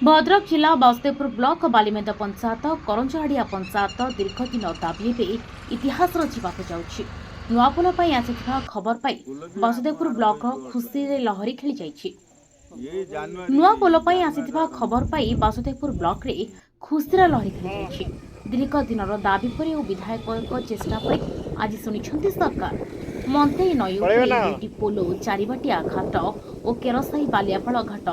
भद्रक जिला बासुदेवपुर ब्लॉक बालीमेद पंचायत करंजहाड़िया पंचायत दीर्घदिन दाबी इतिहास रचिबाक जाउछि। नुआपोल पई आसिथिबा खबर पाई बासुदेवपुर ब्लॉक खुशी लहरी खेली जाइछि। नुआपोल पई आसिथिबा खबर पाई बासुदेवपुर ब्लॉक रे खुशीर लहरी खेली जाइछि। दीर्घदिनर दाबी परे और विधायक चेष्टा परे आज सुनिछंती सरकार। मंतेई नई दुईटी पोलो चारिबाटिया घाट और केरसाई बालियापाल घाट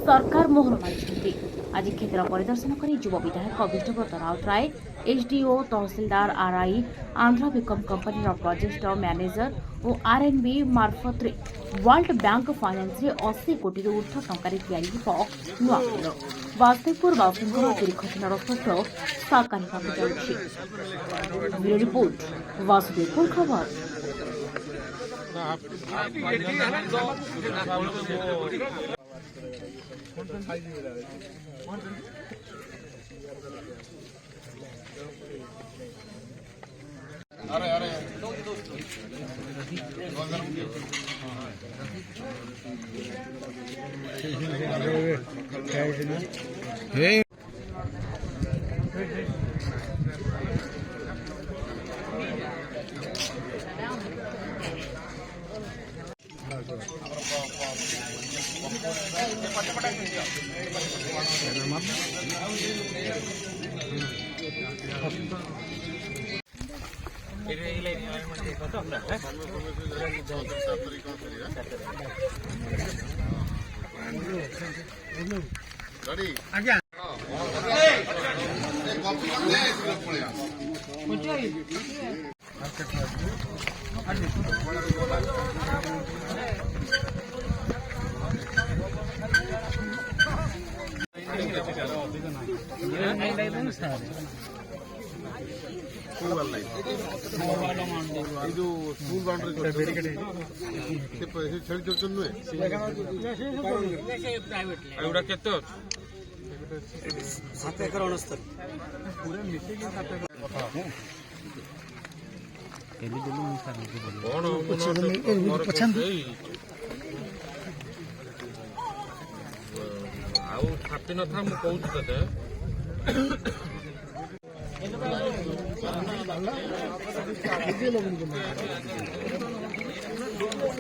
सरकार मोहर मारी। आज क्षेत्र परिदर्शन कर युव विधायक विष्णुब्रत राउतराय एसडीओ तहसिलदार आरआई आंध्र बिकम कंपनी प्रोजेक्ट मैनेजर और आरएनबी मार्फत वर्ल्ड बैंक फाइनान्स 80 कोटी ऊर्ध्व टंकार नुआ पोल बासुदेवपुर बासिंदर दीर्घदिनर स्वप्न साकार होगा। रिपोर्ट बासुदेवपुर खबर।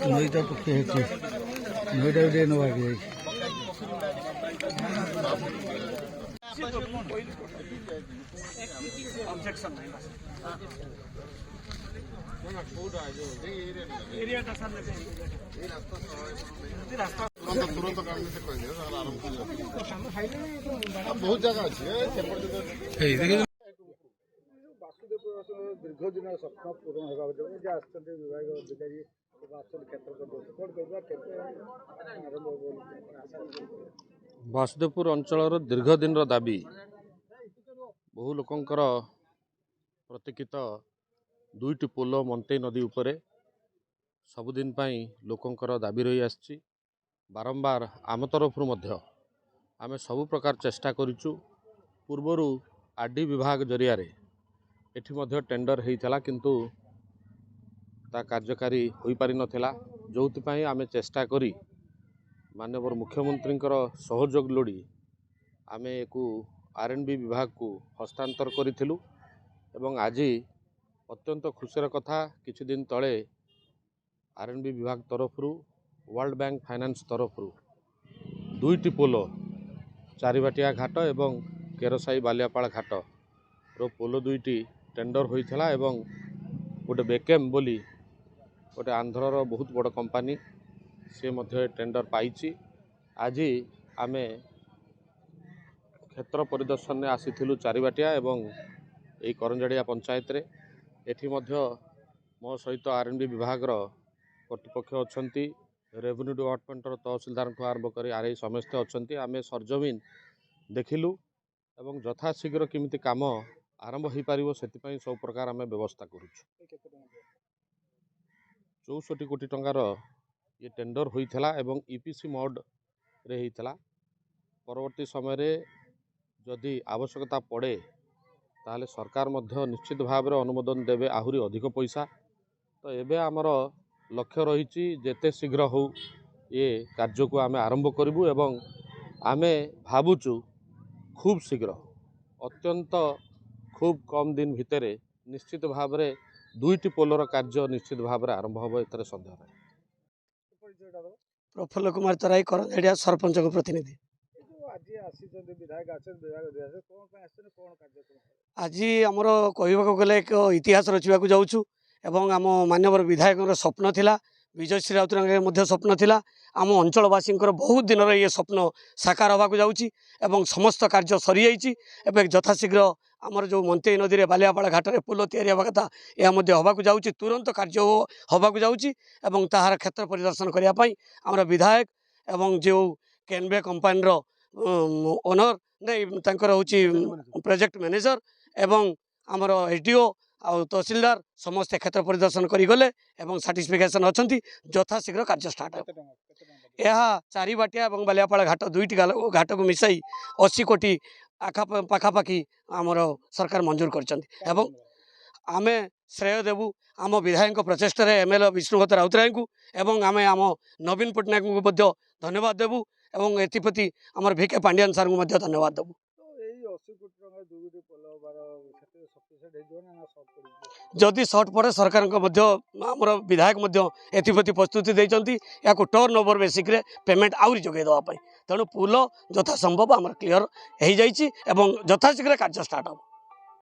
नईटा पक्षी नईटा नवाक बहुत जगह अच्छे दीर्घदिन स्वप्न पूरण होगा विभाग अधिकारी बासुदेवपुर अंचल दीर्घदिन दाबी बहु लोकंकर प्रतीक्षित दुईटी पोल मंतेई नदी उपरे सबुदिन लोकंकर दाबी रही आसी बारंबार आम तरफ आम सबु प्रकार चेष्टा करूँ। पूर्वर आरडी विभाग जरिया एठी मध्य टेंडर होता किंतु ता कार्यकारी हो पारि नथिला, जोथिपाई आमे चेष्टा करी माननीय मुख्यमंत्री सहयोग लोड़ी आमे एकु आरएनबी विभाग को हस्तांतर करिथिलु एवं आज अत्यंत खुशीर कथा किछि दिन तले आरएनबी विभाग तरफ वर्ल्ड बैंक फाइनान्स तरफ दुईटी पोलो चारिबाटिया घाट एवं केरसाई बालियापाल घाट रो पोलो दुईटी टेंडर होइथला एवं गोटे बेकेम बोली गोटे आंध्रर बहुत बड़ कंपनी से मध्य टेंडर पाइछि। आज आमे क्षेत्र परिदर्शन आसीथिलु चारिबाटिया एवं यही करंजहाड़िया पंचायत रे एठी मध्य मो सहित आरएनबी विभाग कर्तृपक्ष अछंती, रेवेन्यू डिपार्टमेंट तहसिलदार आरंभ कर आरआई समस्त अछंती। आमे सरजमीन देखिलु एवं यथाशीघ्र केमिति काम आरंभ हो पारिबो सेतिपई सब प्रकार आमे व्यवस्था करूछु। 64 कोटी टंकार ये टेंडर होइथला एवं ईपीसी मोड रे होइथला। परवर्ती समय रे जदि आवश्यकता पड़े ताहले सरकार मध्य निश्चित भाव में अनुमोदन देवे आहुरी अधिक पैसा। तो एबे आमर लक्ष्य रही जेते शीघ्र हो ये कार्य को आमे आरंभ करूँ एवं आमे भावुचु खूब शीघ्र अत्यंत खूब कम दिन भितर निश्चित भाव में दुईटी पोलर कार्य निश्चित भाव में आरंभ हो एतर सन्देह नहीं। परिचयटा दो प्रफुल्ल कुमार तराई करंजेड़िया सरपंच को प्रतिनिधि। आज आसीचंदी विधायक आछन विभाग दियासे कोन पे आछन कोन कार्यक्रम आज आमर कहवाक गले एक इतिहास रचिबाक जाऊँ एवं आम मानवर विधायक स्वप्न थिला विजय श्री राउतराय स्वप्न थिला आम अंचलवासी बहुत दिन ये स्वप्न साकार होगा जाऊँगी एवं समस्त कार्य सरी जाइए यथाशीघ्र आमर जो मंत्री नदी में बालियापाड़ घाट में पुल तैयारी होगा कथा यह होगा जाऊँगी तुरंत कार्य होगा जाऊँगी एवं ताहार क्षेत्र परिदर्शन करने आमर विधायक एवं जो केनबे कंपानी ओनर नहीं तांकर होची प्रोजेक्ट मैनेजर एवं आमर एसडीओ आ तहसीलदार समस्त क्षेत्र परिदर्शन करी गले एवं साटिस्फिकेशन अच्छा यथाशीघ्र कार्य स्टार्ट हो यह चारि बाटिया और बालियापाड़ घाट दुईटी घाट को मिसाई 80 कोटी पाखापाखि आमर सरकार मंजूर कर आमे श्रेय देवु आम विधायक प्रचेषा एमएलए विष्णुदत्त राउतराय को एवं आमे आम नवीन पट्टनायक को धन्यवाद देवु एवं एथिप्रति आमर VK पांडियान सार को धन्यवाद देवु। तो यही 80 कोटी टका दुईटी पोल बार क्षेत्र सफिशिएंट हे जो ना शॉर्ट पड़ी जदि सर्ट पड़े सरकार आमर विधायक एप्रति प्रस्तुति देती या टर्न ओवर बेसिक पेमेंट आउरी जोगे देवाई तेणु पुल यथासंभव आमर क्लीयर हो यथाशीघ्र कार्य स्टार्ट हो।